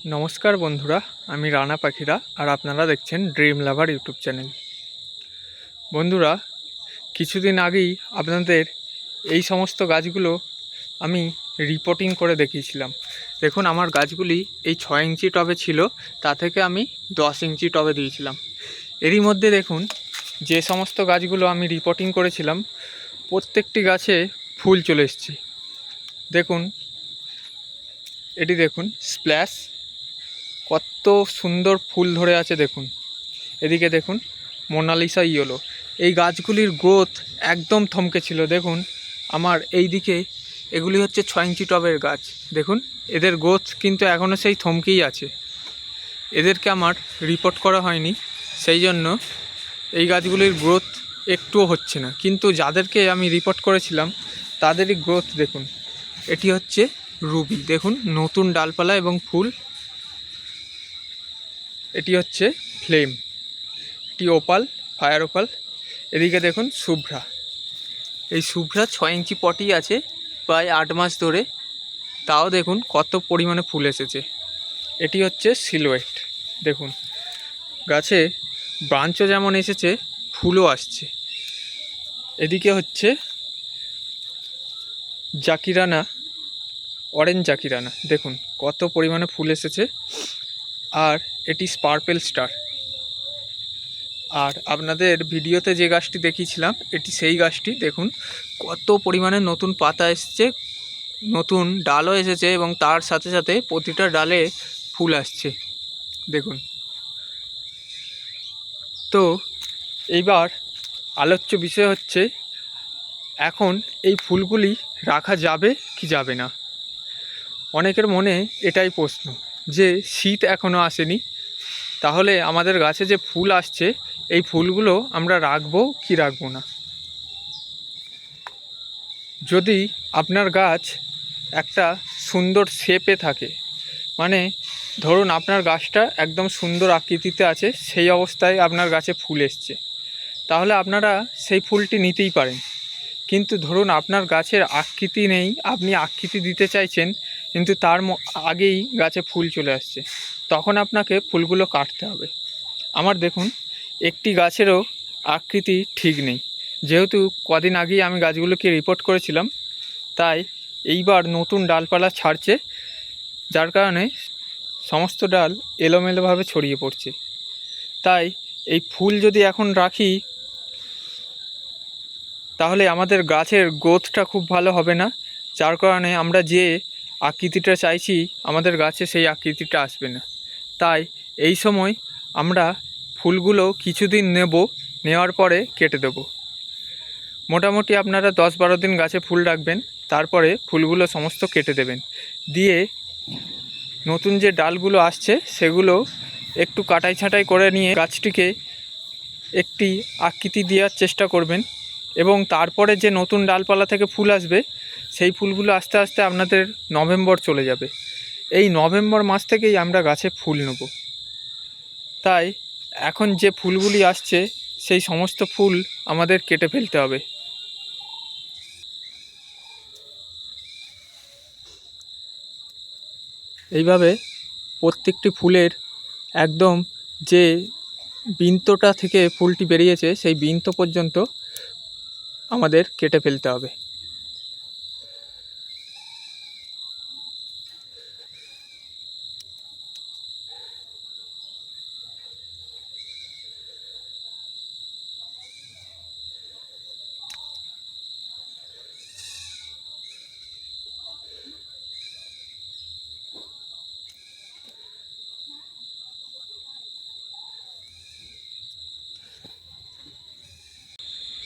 নমস্কার বন্ধুরা, আমি রানা পাখিরা আর আপনারা দেখছেন ড্রিম লাভার ইউটিউব চ্যানেল। বন্ধুরা, কিছুদিন আগেই আপনাদের এই সমস্ত গাছগুলো আমি রিপোর্টিং করে দেখিয়েছিলাম। দেখুন, আমার গাছগুলি এই 6 ইঞ্চি টবে ছিল, তা থেকে আমি 10 ইঞ্চি টবে দিয়েছিলাম। এরই মধ্যে দেখুন, যে সমস্ত গাছগুলো আমি রিপোর্টিং করেছিলাম প্রত্যেকটি গাছে ফুল চলে এসেছে। দেখুন, এটি দেখুন, স্প্ল্যাশ কত সুন্দর ফুল ধরে আছে দেখুন। এদিকে দেখুন, মোনালিসা ইয়েলো। এই গাছগুলির গ্রোথ একদম থমকে ছিল। দেখুন, আমার এই দিকে এগুলি হচ্ছে 6 ইঞ্চি টবের গাছ। দেখুন, এদের গ্রোথ কিন্তু এখনও সেই থমকেই আছে। এদেরকে আমার রিপোর্ট করা হয়নি, সেই জন্য এই গাছগুলির গ্রোথ একটুও হচ্ছে না। কিন্তু যাদেরকে আমি রিপোর্ট করেছিলাম তাদেরই গ্রোথ দেখুন। এটি হচ্ছে রুবি, দেখুন নতুন ডালপালা এবং ফুল। এটি হচ্ছে ফ্লেম, এটি ওপাল, ফায়ার ওপাল। এদিকে দেখুন শুভ্রা। এই শুভ্রা 6 ইঞ্চি পটই আছে প্রায় 8 মাস ধরে, তাও দেখুন কত পরিমাণে ফুল এসেছে। এটি হচ্ছে সিলুয়েট। দেখুন, গাছে ব্রাঞ্চও যেমন এসেছে, ফুলও আসছে। এদিকে হচ্ছে জাকিরানা, অরেঞ্জ জাকিরানা। দেখুন কত পরিমাণে ফুল এসেছে। আর এটি স্পার্পেল স্টার। আর আপনাদের ভিডিওতে যে গাছটি দেখিয়েছিলাম এটি সেই গাছটি। দেখুন কত পরিমাণে নতুন পাতা এসেছে, নতুন ডালও এসেছে এবং তার সাথে সাথে প্রতিটা ডালে ফুল আসছে দেখুন। তো এইবার আলোচ্য বিষয় হচ্ছে, এখন এই ফুলগুলি রাখা যাবে কি যাবে না। অনেকের মনে এটাই প্রশ্ন যে শীত এখনও আসেনি, তাহলে আমাদের গাছে যে ফুল আসছে এই ফুলগুলো আমরা রাখবো কি রাখবো না। যদি আপনার গাছ একটা সুন্দর শেপে থাকে, মানে ধরুন আপনার গাছটা একদম সুন্দর আকৃতিতে আছে, সেই অবস্থায় আপনার গাছে ফুল এসছে, তাহলে আপনারা সেই ফুলটি নিতেই পারেন। কিন্তু ধরুন আপনার গাছের আকৃতি নেই, আপনি আকৃতি দিতে চাইছেন কিন্তু তার আগেই গাছে ফুল চলে আসছে, তখন আপনাকে ফুলগুলো কাটতে হবে। আমার দেখুন একটি গাছেরও আকৃতি ঠিক নেই, যেহেতু কদিন আগেই আমি গাছগুলোকে রিপোর্ট করেছিলাম, তাই এইবার নতুন ডালপালা ছাড়ছে, যার কারণে সমস্ত ডাল এলোমেলোভাবে ছড়িয়ে পড়ছে। তাই এই ফুল যদি এখন রাখি তাহলে আমাদের গাছের গ্রোথটা খুব ভালো হবে না, যার কারণে আমরা যে আকৃতিটা চাইছি আমাদের গাছে সেই আকৃতিটা আসবে না। তাই এই সময় আমরা ফুলগুলো কিছুদিন নেওয়ার পরে কেটে দেব। মোটামুটি আপনারা 10-12 দিন গাছে ফুল রাখবেন, তারপরে ফুলগুলো সমস্ত কেটে দেবেন। দিয়ে নতুন যে ডালগুলো আসছে সেগুলো একটু কাটাই ছাঁটাই করে নিয়ে গাছটিকে একটি আকৃতি দেওয়ার চেষ্টা করবেন। এবং তারপরে যে নতুন ডালপালা থেকে ফুল আসবে সেই ফুলগুলো আস্তে আস্তে আপনাদের নভেম্বর চলে যাবে। এই নভেম্বর মাস থেকেই আমরা গাছে ফুল নেব। তাই এখন যে ফুলগুলি আসছে সেই সমস্ত ফুল আমাদের কেটে ফেলতে হবে। এইভাবে প্রত্যেকটি ফুলের একদম যে বৃন্তটা থেকে ফুলটি বেরিয়েছে সেই বৃন্ত পর্যন্ত আমাদের কেটে ফেলতে হবে।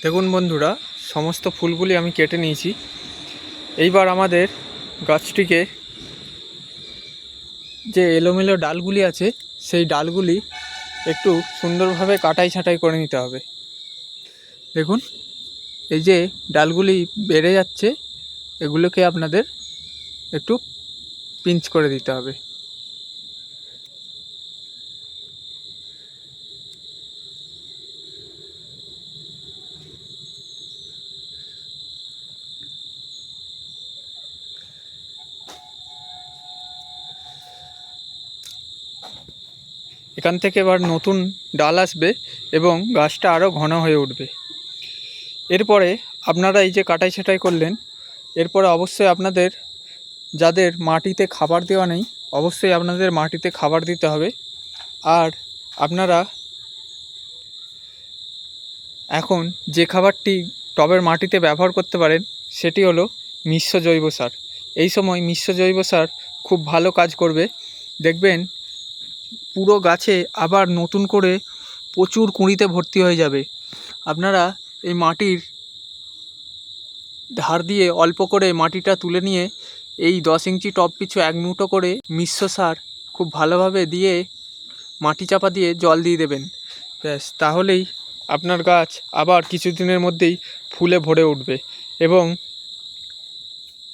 দেখুন বন্ধুরা, সমস্ত ফুলগুলি আমি কেটে নিয়েছি। এইবার আমাদের গাছটিকে যে এলোমেলো ডালগুলি আছে সেই ডালগুলি একটু সুন্দরভাবে কাটাই ছাঁটাই করে নিতে হবে। দেখুন, এই যে ডালগুলি বেড়ে যাচ্ছে এগুলোকে আপনাদের একটু পিঞ্চ করে দিতে হবে। এখান থেকে এবার নতুন ডাল আসবে এবং গাছটা আরও ঘন হয়ে উঠবে। এরপরে আপনারা এই যে কাটাই ছাঁটাই করলেন, এরপরে অবশ্যই আপনাদের যাদের মাটিতে খাবার দেওয়া নেই, অবশ্যই আপনাদের মাটিতে খাবার দিতে হবে। আর আপনারা এখন যে খাবারটি টবের মাটিতে ব্যবহার করতে পারেন সেটি হলো মিশ্র জৈব সার। এই সময় মিশ্র জৈব সার খুব ভালো কাজ করবে। দেখবেন পুরো গাছে আবার নতুন করে প্রচুর কুঁড়িতে ভর্তি হয়ে যাবে। আপনারা এই মাটির ধার দিয়ে অল্প করে মাটিটা তুলে নিয়ে এই 10 ইঞ্চি টব পিছু 1 মুঠো করে মিশ্র সার খুব ভালোভাবে দিয়ে মাটি চাপা দিয়ে জল দিয়ে দেবেন। ব্যাস, তাহলেই আপনার গাছ আবার কিছুদিনের মধ্যেই ফুলে ভরে উঠবে এবং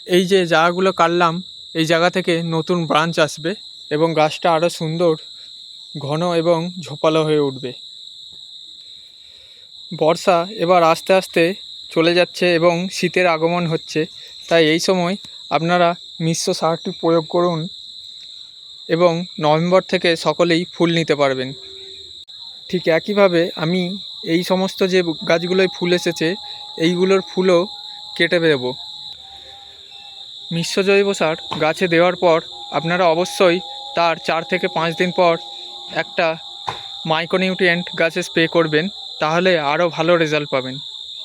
এই যে জায়গাগুলো কাটলাম এই জায়গা থেকে নতুন ব্রাঞ্চ আসবে এবং গাছটা আরও সুন্দর ঘন এবং ঝোপালো হয়ে উঠবে। বর্ষা এবার আস্তে আস্তে চলে যাচ্ছে এবং শীতের আগমন হচ্ছে, তাই এই সময় আপনারা মিশ্র সারটি প্রয়োগ করুন এবং নভেম্বর থেকে সকলেই ফুল নিতে পারবেন। ঠিক একইভাবে আমি এই সমস্ত যে গাছগুলোয় ফুল এসেছে এইগুলোর ফুলও কেটে দেব। মিশ্র জৈব সার গাছে দেওয়ার পর আপনারা অবশ্যই তার 4 থেকে 5 দিন পর একটা মাইক্রোনিউট্রিয়েন্ট গাছে স্প্রে করবেন, তাহলে আরও ভালো রেজাল্ট পাবেন।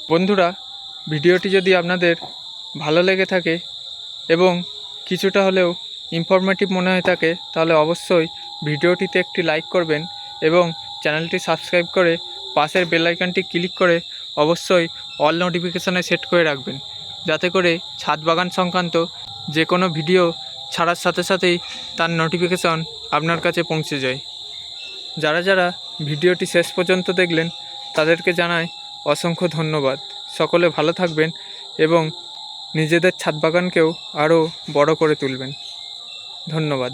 বন্ধুরা, ভিডিওটি যদি আপনাদের ভালো লেগে থাকে এবং কিছুটা হলেও ইনফরমেটিভ মনে হয়ে থাকে তাহলে অবশ্যই ভিডিওটিতে একটি লাইক করবেন এবং চ্যানেলটি সাবস্ক্রাইব করে পাশের বেল আইকনটি ক্লিক করে অবশ্যই অল নোটিফিকেশানে সেট করে রাখবেন, যাতে করে ছাদ বাগান সংক্রান্ত যে কোনো ভিডিও ছাড়ার সাথে সাথেই তার নোটিফিকেশন আপনার কাছে পৌঁছে যায়। যারা যারা ভিডিওটি শেষ পর্যন্ত দেখলেন তাদেরকে জানাই অসংখ্য ধন্যবাদ। সকলে ভালো থাকবেন এবং নিজেদের ছাদ বাগানকেও আরও বড় করে তুলবেন। ধন্যবাদ।